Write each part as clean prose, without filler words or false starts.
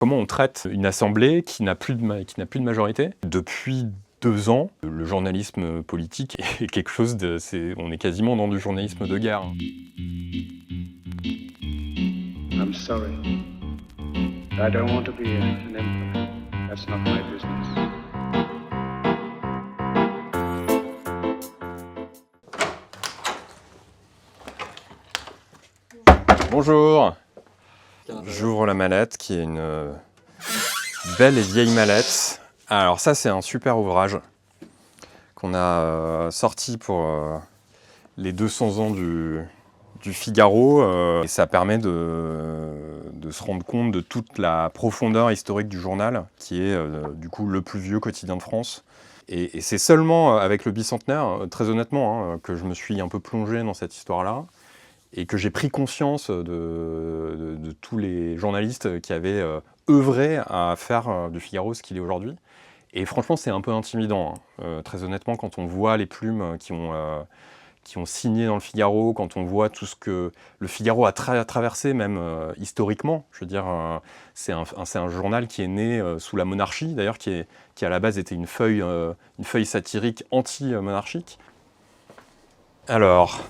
Comment on traite une assemblée qui n'a plus de majorité? Depuis 2 ans, le journalisme politique est quelque chose de... on est quasiment dans du journalisme de guerre. I'm sorry. I don't want to be an emperor. That's not my business. Bonjour! J'ouvre la mallette qui est une belle et vieille mallette. Alors ça, c'est un super ouvrage qu'on a sorti pour les 200 ans du Figaro. Et ça permet de se rendre compte de toute la profondeur historique du journal, qui est du coup le plus vieux quotidien de France. Et c'est seulement avec le bicentenaire, très honnêtement, que je me suis un peu plongé dans cette histoire-là. Et que j'ai pris conscience de tous les journalistes qui avaient œuvré à faire du Figaro ce qu'il est aujourd'hui. Et franchement, c'est un peu intimidant, hein. Très honnêtement, quand on voit les plumes qui ont signé dans le Figaro, quand on voit tout ce que le Figaro a traversé, même historiquement. Je veux dire, c'est un journal qui est né sous la monarchie, d'ailleurs, qui à la base était une feuille satirique anti-monarchique. Alors...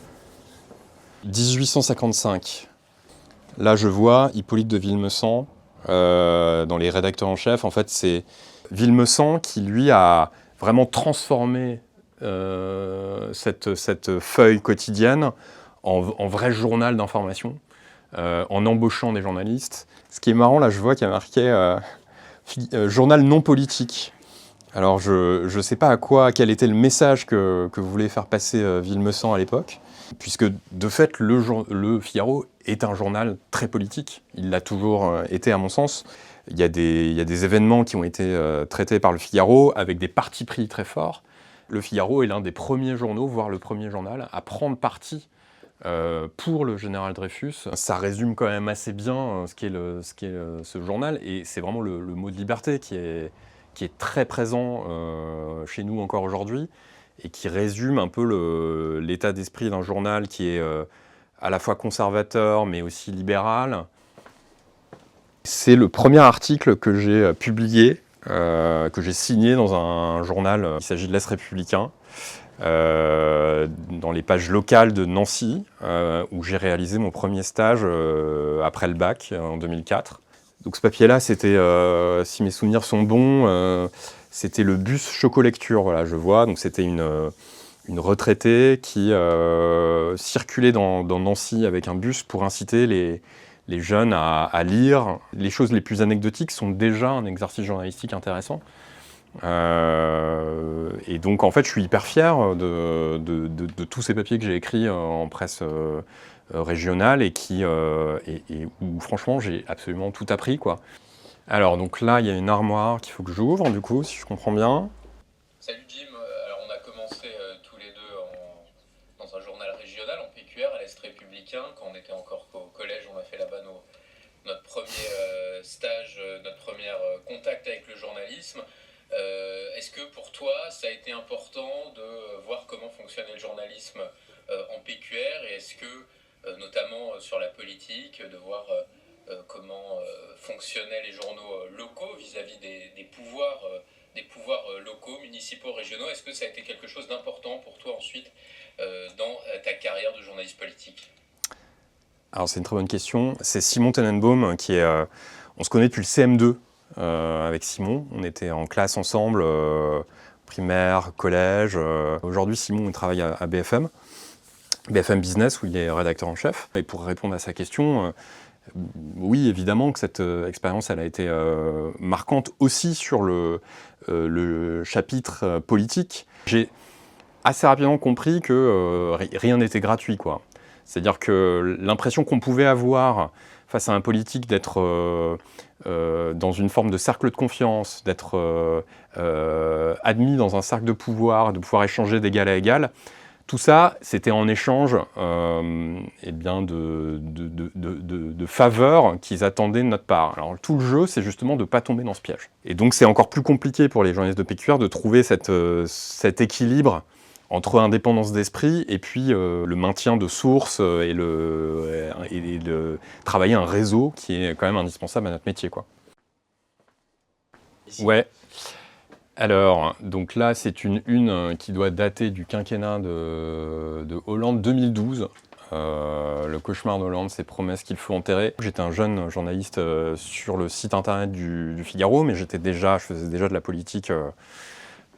1855. Là, je vois Hippolyte de Villemessant dans les rédacteurs en chef. En fait, c'est Villemessant qui, lui, a vraiment transformé cette feuille quotidienne en vrai journal d'information, en embauchant des journalistes. Ce qui est marrant, là, je vois qu'il y a marqué journal non politique. Alors, je ne sais pas quel était le message que voulait faire passer Villemessant à l'époque. Puisque de fait, le Figaro est un journal très politique. Il l'a toujours été à mon sens. Il y a des événements qui ont été traités par le Figaro avec des partis pris très forts. Le Figaro est l'un des premiers journaux, voire le premier journal, à prendre parti pour le général Dreyfus. Ça résume quand même assez bien ce qu'est ce journal. Et c'est vraiment le mot de liberté qui est très présent chez nous encore aujourd'hui, et qui résume un peu l'état d'esprit d'un journal qui est à la fois conservateur, mais aussi libéral. C'est le premier article que j'ai publié, que j'ai signé dans un journal, il s'agit de l'Est républicain, dans les pages locales de Nancy, où j'ai réalisé mon premier stage après le bac, en 2004. Donc ce papier-là, c'était, si mes souvenirs sont bons, c'était le bus Chocolecture, voilà, je vois. Donc c'était une retraitée qui circulait dans Nancy avec un bus pour inciter les jeunes à lire. Les choses les plus anecdotiques sont déjà un exercice journalistique intéressant. Et donc en fait, je suis hyper fier de tous ces papiers que j'ai écrits en presse régionale et où franchement j'ai absolument tout appris, quoi. Alors, donc là, il y a une armoire qu'il faut que j'ouvre, du coup, si je comprends bien. Salut Jim, alors on a commencé tous les deux dans un journal régional en PQR, à l'Est républicain, quand on était encore au collège. On a fait là-bas notre premier stage, notre premier contact avec le journalisme. Est-ce que pour toi, ça a été important de voir comment fonctionnait le journalisme en PQR, et est-ce que, notamment sur la politique, de voir comment fonctionnaient les journaux locaux vis-à-vis des pouvoirs locaux, municipaux, régionaux? Est-ce que ça a été quelque chose d'important pour toi ensuite dans ta carrière de journaliste politique? Alors c'est une très bonne question. C'est Simon Tenenbaum qui est... on se connaît depuis le CM2 avec Simon. On était en classe ensemble, primaire, collège. Aujourd'hui, Simon il travaille à BFM Business, où il est rédacteur en chef. Et pour répondre à sa question... oui, évidemment que cette expérience elle a été marquante aussi sur le chapitre politique. J'ai assez rapidement compris que rien n'était gratuit, quoi. C'est-à-dire que l'impression qu'on pouvait avoir face à un politique d'être dans une forme de cercle de confiance, d'être admis dans un cercle de pouvoir, de pouvoir échanger d'égal à égal, tout ça, c'était en échange eh bien de faveurs qu'ils attendaient de notre part. Alors tout le jeu, c'est justement de ne pas tomber dans ce piège. Et donc c'est encore plus compliqué pour les journalistes de PQR de trouver cet équilibre entre indépendance d'esprit et puis le maintien de sources et de travailler un réseau qui est quand même indispensable à notre métier, quoi. Ouais. Alors, donc là, c'est une qui doit dater du quinquennat de Hollande 2012. Le cauchemar de Hollande, ses promesses qu'il faut enterrer. J'étais un jeune journaliste sur le site internet du Figaro, mais je faisais déjà de la politique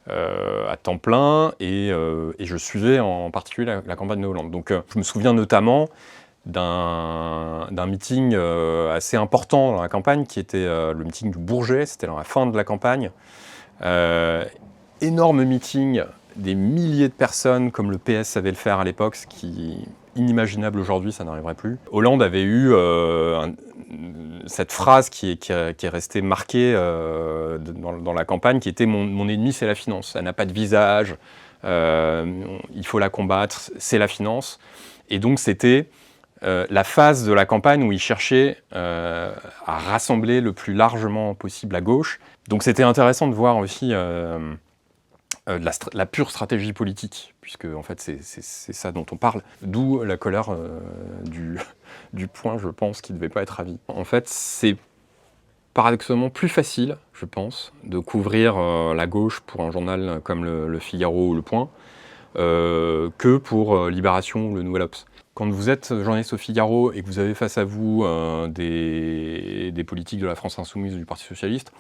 à temps plein et je suivais en particulier la campagne de Hollande. Donc je me souviens notamment d'un meeting assez important dans la campagne qui était le meeting du Bourget, c'était dans la fin de la campagne. Énorme meeting, des milliers de personnes comme le PS savait le faire à l'époque, ce qui est inimaginable aujourd'hui, ça n'arriverait plus. Hollande avait eu cette phrase qui est restée marquée dans la campagne, qui était mon ennemi c'est la finance, elle n'a pas de visage, il faut la combattre, c'est la finance. Et donc c'était la phase de la campagne où il cherchait à rassembler le plus largement possible à gauche. Donc c'était intéressant de voir aussi la pure stratégie politique, puisque en fait c'est ça dont on parle. D'où la colère du point, je pense, qui ne devait pas être ravi. En fait, c'est paradoxalement plus facile, je pense, de couvrir la gauche pour un journal comme le Figaro ou Le Point, que pour Libération ou le Nouvel Obs. Quand vous êtes journaliste au Figaro et que vous avez face à vous des politiques de la France Insoumise ou du Parti Socialiste,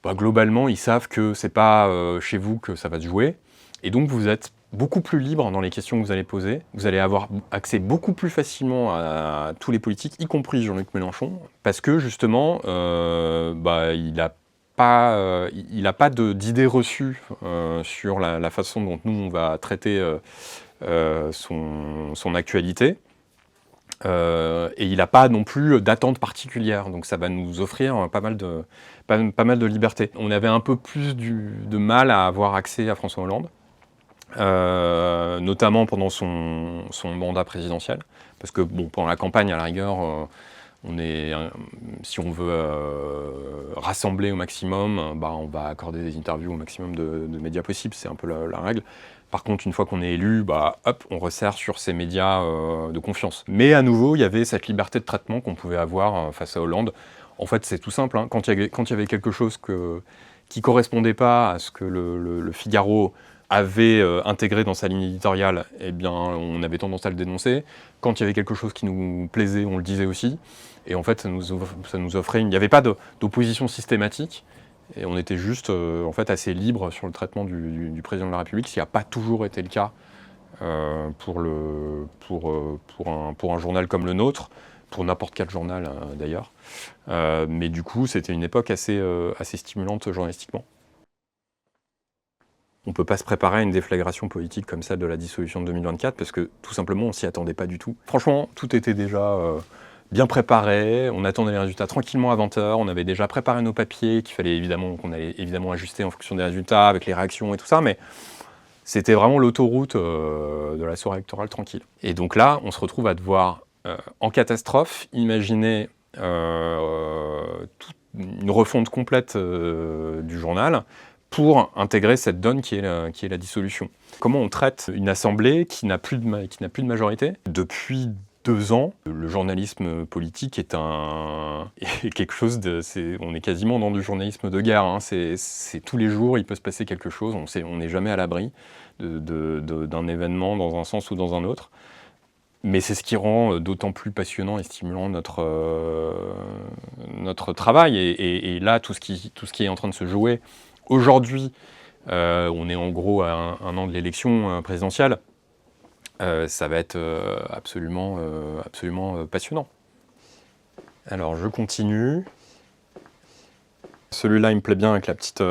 bah, globalement, ils savent que c'est pas chez vous que ça va se jouer. Et donc, vous êtes beaucoup plus libre dans les questions que vous allez poser. Vous allez avoir accès beaucoup plus facilement à tous les politiques, y compris Jean-Luc Mélenchon, parce que justement, il n'a pas d'idées reçues sur la façon dont nous, on va traiter son actualité. Et il n'a pas non plus d'attente particulière, donc ça va nous offrir pas mal de liberté. On avait un peu plus de mal à avoir accès à François Hollande, notamment pendant son mandat présidentiel, parce que bon, pendant la campagne, à la rigueur, si on veut rassembler au maximum, on va accorder des interviews au maximum de médias possibles, c'est un peu la règle. Par contre, une fois qu'on est élu, on resserre sur ces médias de confiance. Mais à nouveau, il y avait cette liberté de traitement qu'on pouvait avoir face à Hollande. En fait, c'est tout simple, hein. Quand il y avait quelque chose qui ne correspondait pas à ce que le Figaro avait intégré dans sa ligne éditoriale, eh bien, on avait tendance à le dénoncer. Quand il y avait quelque chose qui nous plaisait, on le disait aussi. Et en fait, ça nous offrait... Il n'y avait pas d'opposition systématique. Et on était juste en fait assez libre sur le traitement du président de la République, ce qui n'a pas toujours été le cas pour un journal comme le nôtre, pour n'importe quel journal d'ailleurs. Mais du coup, c'était une époque assez stimulante journalistiquement. On ne peut pas se préparer à une déflagration politique comme celle de la dissolution de 2024, parce que tout simplement, on ne s'y attendait pas du tout. Franchement, tout était déjà... bien préparé, on attendait les résultats tranquillement à 20h, on avait déjà préparé nos papiers qu'on allait évidemment ajuster en fonction des résultats, avec les réactions et tout ça, mais c'était vraiment l'autoroute de la soirée électorale tranquille. Et donc là, on se retrouve à devoir, en catastrophe, imaginer une refonte complète du journal pour intégrer cette donne qui est la dissolution. Comment on traite une assemblée qui n'a plus de majorité ? Depuis 2 ans, le journalisme politique est quelque chose on est quasiment dans du journalisme de guerre, hein. C'est tous les jours, il peut se passer quelque chose, on n'est jamais à l'abri d'un événement dans un sens ou dans un autre. Mais c'est ce qui rend d'autant plus passionnant et stimulant notre travail. Et là, tout ce qui est en train de se jouer aujourd'hui, on est en gros à un an de l'élection présidentielle. Ça va être absolument passionnant. Alors je continue. Celui-là il me plaît bien avec la petite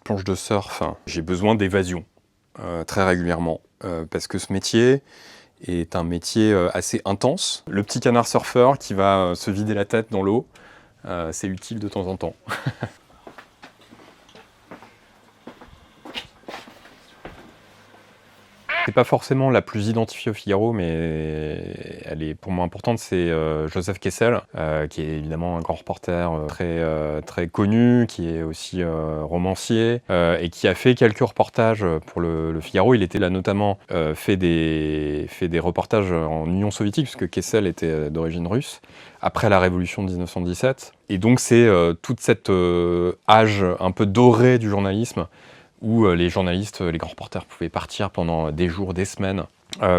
planche de surf. J'ai besoin d'évasion très régulièrement parce que ce métier est un métier assez intense. Le petit canard surfeur qui va se vider la tête dans l'eau, c'est utile de temps en temps. C'est pas forcément la plus identifiée au Figaro, mais elle est pour moi importante, c'est Joseph Kessel, qui est évidemment un grand reporter très connu, qui est aussi romancier, et qui a fait quelques reportages pour le Figaro. Il était là notamment fait des reportages en Union soviétique, puisque Kessel était d'origine russe, après la révolution de 1917. Et donc c'est toute cette âge un peu doré du journalisme, où les journalistes, les grands reporters pouvaient partir pendant des jours, des semaines,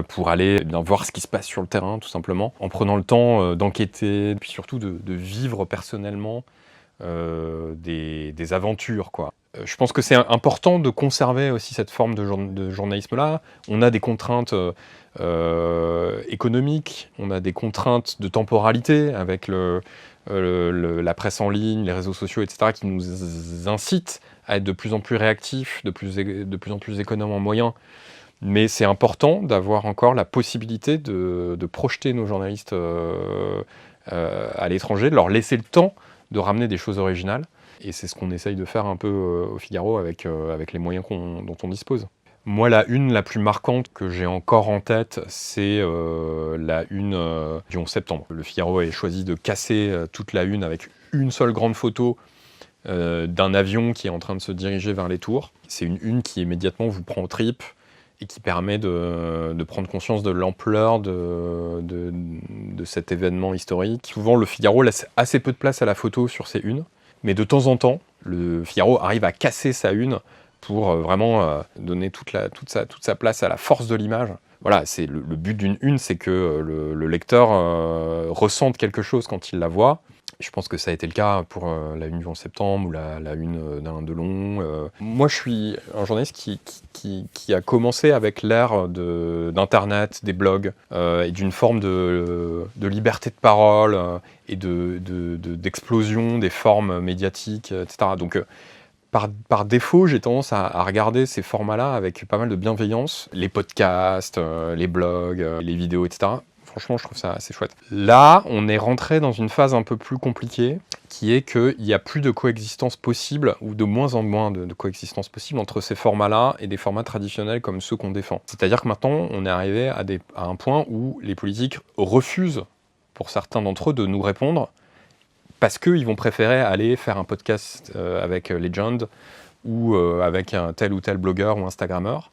pour aller voir ce qui se passe sur le terrain, tout simplement, en prenant le temps d'enquêter, puis surtout de vivre personnellement des aventures, quoi. Je pense que c'est important de conserver aussi cette forme de journalisme-là. On a des contraintes économiques, on a des contraintes de temporalité avec la presse en ligne, les réseaux sociaux, etc., qui nous incitent à être de plus en plus réactifs, de plus en plus économes en moyens. Mais c'est important d'avoir encore la possibilité de projeter nos journalistes à l'étranger, de leur laisser le temps de ramener des choses originales. Et c'est ce qu'on essaye de faire un peu au Figaro avec les moyens dont on dispose. Moi, la une la plus marquante que j'ai encore en tête, c'est la une du 11 septembre. Le Figaro a choisi de casser toute la une avec une seule grande photo d'un avion qui est en train de se diriger vers les tours. C'est une une qui immédiatement vous prend aux tripes et qui permet de prendre conscience de l'ampleur de cet événement historique. Souvent, le Figaro laisse assez peu de place à la photo sur ses unes, mais de temps en temps, le Figaro arrive à casser sa une pour vraiment donner toute sa place à la force de l'image. Voilà, c'est le but d'une une, c'est que le lecteur ressente quelque chose quand il la voit. Je pense que ça a été le cas pour la une du 11 septembre ou la une d'Alain Delon. Moi, je suis un journaliste qui a commencé avec l'ère d'Internet, des blogs, et d'une forme de liberté de parole et d'explosion des formes médiatiques, etc. Donc, par défaut, j'ai tendance à regarder ces formats-là avec pas mal de bienveillance. Les podcasts, les blogs, les vidéos, etc. Franchement, je trouve ça assez chouette. Là, on est rentré dans une phase un peu plus compliquée, qui est qu'il n'y a plus de coexistence possible, ou de moins en moins de coexistence possible entre ces formats-là et des formats traditionnels comme ceux qu'on défend. C'est-à-dire que maintenant, on est arrivé à un point où les politiques refusent, pour certains d'entre eux, de nous répondre, parce qu'ils vont préférer aller faire un podcast avec Legend, ou avec un tel ou tel blogueur ou instagrammeur.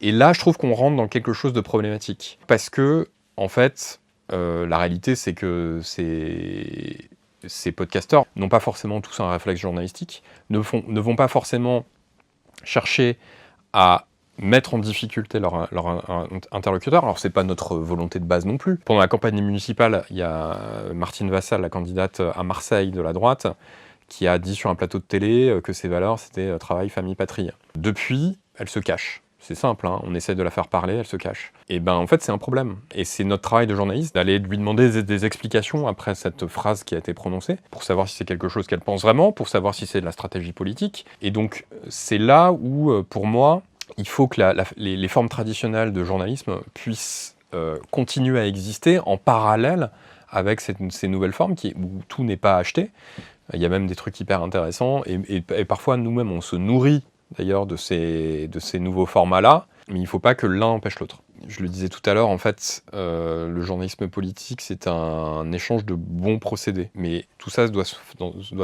Et là, je trouve qu'on rentre dans quelque chose de problématique. Parce que, en fait, la réalité, c'est que ces podcasteurs n'ont pas forcément tous un réflexe journalistique, ne vont pas forcément chercher à mettre en difficulté leur interlocuteur. Alors, c'est pas notre volonté de base non plus. Pendant la campagne municipale, il y a Martine Vassal, la candidate à Marseille de la droite, qui a dit sur un plateau de télé que ses valeurs, c'était travail, famille, patrie. Depuis, elle se cache. C'est simple, hein, on essaie de la faire parler, elle se cache. Et ben en fait c'est un problème. Et c'est notre travail de journaliste d'aller lui demander des explications après cette phrase qui a été prononcée, pour savoir si c'est quelque chose qu'elle pense vraiment, pour savoir si c'est de la stratégie politique. Et donc c'est là où, pour moi, il faut que les formes traditionnelles de journalisme puissent continuer à exister en parallèle avec ces nouvelles formes où tout n'est pas acheté. Il y a même des trucs hyper intéressants, et parfois nous-mêmes on se nourrit d'ailleurs de ces nouveaux formats-là, mais il ne faut pas que l'un empêche l'autre. Je le disais tout à l'heure, en fait, le journalisme politique, c'est un échange de bons procédés, mais tout ça doit se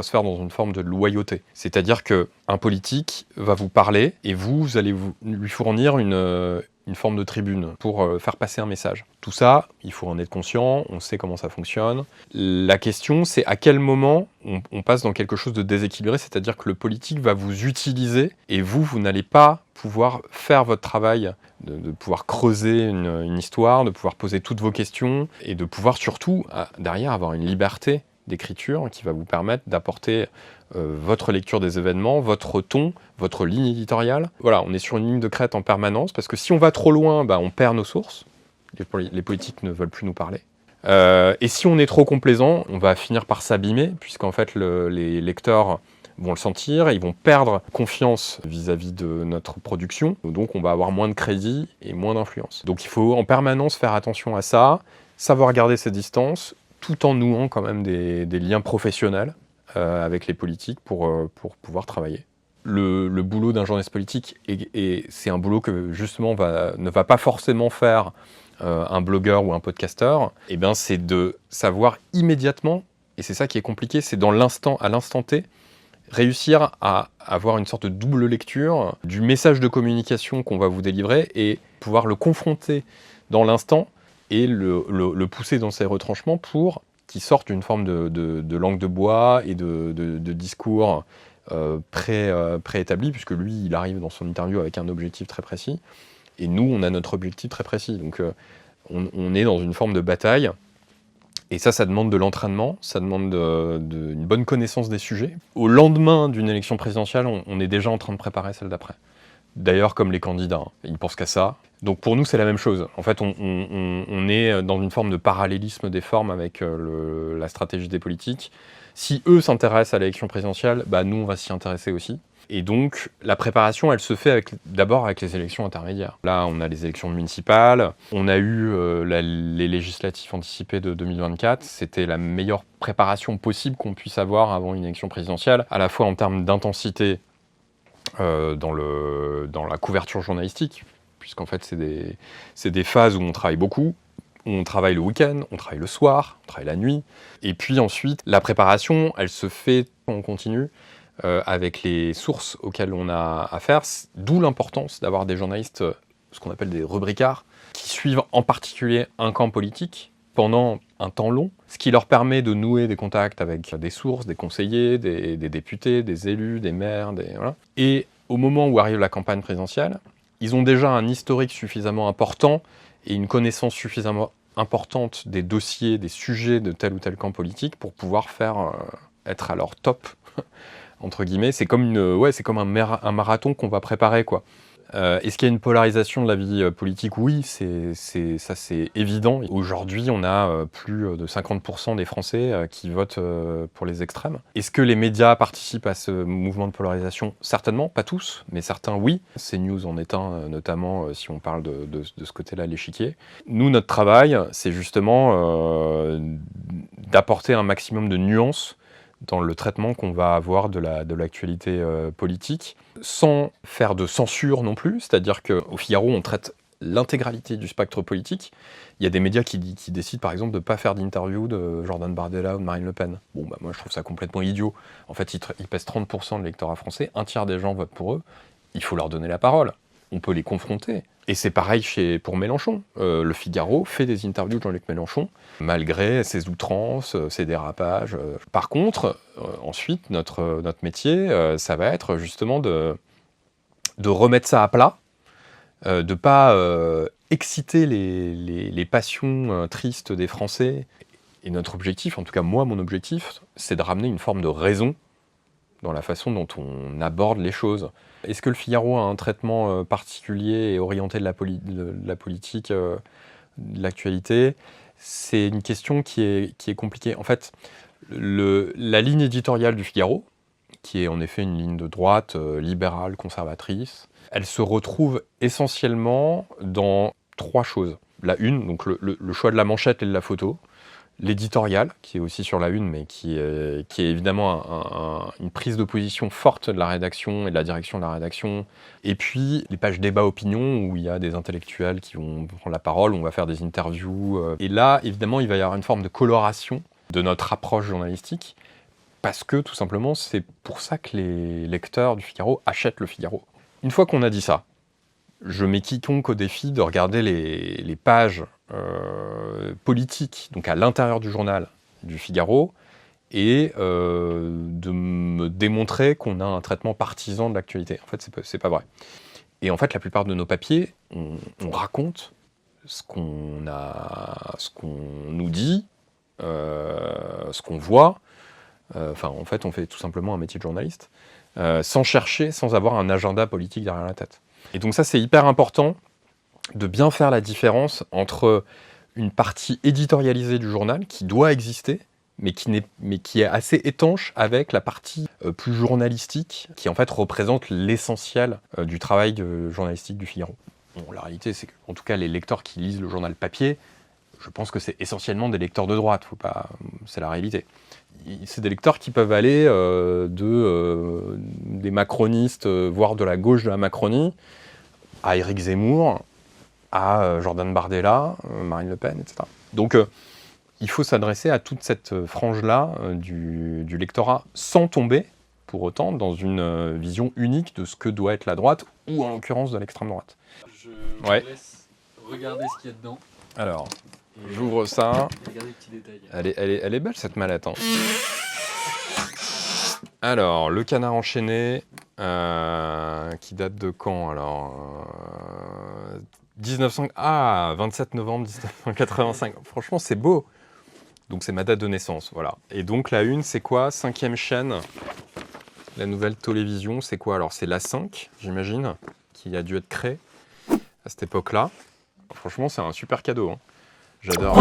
faire dans une forme de loyauté. C'est-à-dire qu'un politique va vous parler, et vous allez lui fournir une forme de tribune pour faire passer un message. Tout ça, il faut en être conscient, on sait comment ça fonctionne. La question, c'est à quel moment on passe dans quelque chose de déséquilibré, c'est-à-dire que le politique va vous utiliser et vous n'allez pas pouvoir faire votre travail, de pouvoir creuser une histoire, de pouvoir poser toutes vos questions et de pouvoir surtout, derrière, avoir une liberté d'écriture qui va vous permettre d'apporter votre lecture des événements, votre ton, votre ligne éditoriale. Voilà, on est sur une ligne de crête en permanence, parce que si on va trop loin, on perd nos sources. Les politiques ne veulent plus nous parler. Et si on est trop complaisant, on va finir par s'abîmer, puisqu'en fait les lecteurs vont le sentir, et ils vont perdre confiance vis-à-vis de notre production, donc on va avoir moins de crédit et moins d'influence. Donc il faut en permanence faire attention à ça, savoir garder ses distances, tout en nouant quand même des liens professionnels avec les politiques pour pouvoir travailler. le boulot d'un journaliste politique, et c'est un boulot que justement ne va pas forcément faire un blogueur ou un podcasteur, eh bien, c'est de savoir immédiatement, et c'est ça qui est compliqué, c'est à l'instant T, réussir à avoir une sorte de double lecture du message de communication qu'on va vous délivrer et pouvoir le confronter dans l'instant et le pousser dans ses retranchements pour qu'il sorte une forme de langue de bois et de discours préétabli, puisque lui, il arrive dans son interview avec un objectif très précis, et nous, on a notre objectif très précis. Donc, on est dans une forme de bataille, et ça demande de l'entraînement, ça demande une bonne connaissance des sujets. Au lendemain d'une élection présidentielle, on est déjà en train de préparer celle d'après. D'ailleurs, comme les candidats, ils pensent qu'à ça. Donc pour nous, c'est la même chose. En fait, on est dans une forme de parallélisme des formes avec la stratégie des politiques. Si eux s'intéressent à l'élection présidentielle, bah nous, on va s'y intéresser aussi. Et donc, la préparation, elle se fait d'abord avec les élections intermédiaires. Là, on a les élections municipales, on a eu les législatives anticipées de 2024. C'était la meilleure préparation possible qu'on puisse avoir avant une élection présidentielle, à la fois en termes d'intensité dans la couverture journalistique, puisqu'en fait, c'est des phases où on travaille beaucoup. On travaille le week-end, on travaille le soir, on travaille la nuit. Et puis ensuite, la préparation, elle se fait en continu avec les sources auxquelles on a affaire, d'où l'importance d'avoir des journalistes, ce qu'on appelle des rubricards, qui suivent en particulier un camp politique pendant un temps long, ce qui leur permet de nouer des contacts avec des sources, des conseillers, des députés, des élus, des maires, voilà. Et au moment où arrive la campagne présidentielle, ils ont déjà un historique suffisamment important et une connaissance suffisamment importante des dossiers, des sujets de tel ou tel camp politique pour pouvoir être à leur top, entre guillemets. C'est comme un marathon qu'on va préparer, quoi. Est-ce qu'il y a une polarisation de la vie politique ? Oui, ça c'est évident. Aujourd'hui, on a plus de 50% des Français qui votent pour les extrêmes. Est-ce que les médias participent à ce mouvement de polarisation ? Certainement, pas tous, mais certains oui. CNews en est un, notamment si on parle de ce côté-là, l'échiquier. Nous, notre travail, c'est justement d'apporter un maximum de nuances dans le traitement qu'on va avoir de l'actualité politique, sans faire de censure non plus, c'est-à-dire qu'au Figaro, on traite l'intégralité du spectre politique. Il y a des médias qui décident par exemple de ne pas faire d'interview de Jordan Bardella ou de Marine Le Pen. Bon, bah, moi je trouve ça complètement idiot. En fait, ils pèsent 30% de l'électorat français, un tiers des gens votent pour eux, il faut leur donner la parole. On peut les confronter. Et c'est pareil pour Mélenchon. Le Figaro fait des interviews de Jean-Luc Mélenchon, malgré ses outrances, ses dérapages. Par contre, ensuite, notre métier, ça va être justement de remettre ça à plat, de ne pas exciter les passions tristes des Français. Et notre objectif, en tout cas moi, mon objectif, c'est de ramener une forme de raison dans la façon dont on aborde les choses. Est-ce que le Figaro a un traitement particulier et orienté de la politique, de l'actualité ? C'est une question qui est compliquée. En fait, la ligne éditoriale du Figaro, qui est en effet une ligne de droite, libérale, conservatrice, elle se retrouve essentiellement dans trois choses. La une, donc le choix de la manchette et de la photo. L'éditorial, qui est aussi sur la une, mais qui est évidemment une prise de position forte de la rédaction et de la direction de la rédaction. Et puis, les pages débat-opinion, où il y a des intellectuels qui vont prendre la parole, on va faire des interviews. Et là, évidemment, il va y avoir une forme de coloration de notre approche journalistique, parce que, tout simplement, c'est pour ça que les lecteurs du Figaro achètent le Figaro. Une fois qu'on a dit ça, je mets quiconque au défi de regarder les pages politiques, donc à l'intérieur du journal du Figaro, et de me démontrer qu'on a un traitement partisan de l'actualité. En fait, c'est pas vrai. Et en fait, la plupart de nos papiers, on raconte ce qu'on nous dit, ce qu'on voit. En fait, on fait tout simplement un métier de journaliste, sans avoir un agenda politique derrière la tête. Et donc ça, c'est hyper important de bien faire la différence entre une partie éditorialisée du journal qui doit exister, mais qui est assez étanche avec la partie plus journalistique, qui en fait représente l'essentiel du travail journalistique du Figaro. Bon, la réalité, c'est qu'en tout cas, les lecteurs qui lisent le journal papier, je pense que c'est essentiellement des lecteurs de droite, c'est la réalité. C'est des lecteurs qui peuvent aller des macronistes, voire de la gauche de la Macronie, à Éric Zemmour, à Jordan Bardella, Marine Le Pen, etc. Donc il faut s'adresser à toute cette frange-là du lectorat sans tomber, pour autant, dans une vision unique de ce que doit être la droite, ou en l'occurrence de l'extrême droite. Je vous laisse regarder ce qu'il y a dedans. Alors, j'ouvre ça. Regardez les petits détails. Elle est belle cette mallette. Hein. Alors, le canard enchaîné, qui date de quand alors 27 novembre 1985. Franchement, c'est beau. Donc, c'est ma date de naissance, voilà. Et donc, la une, c'est quoi? 5e chaîne, la nouvelle télévision, c'est quoi? Alors, c'est la 5, j'imagine, qui a dû être créée à cette époque-là. Franchement, c'est un super cadeau. Hein. J'adore.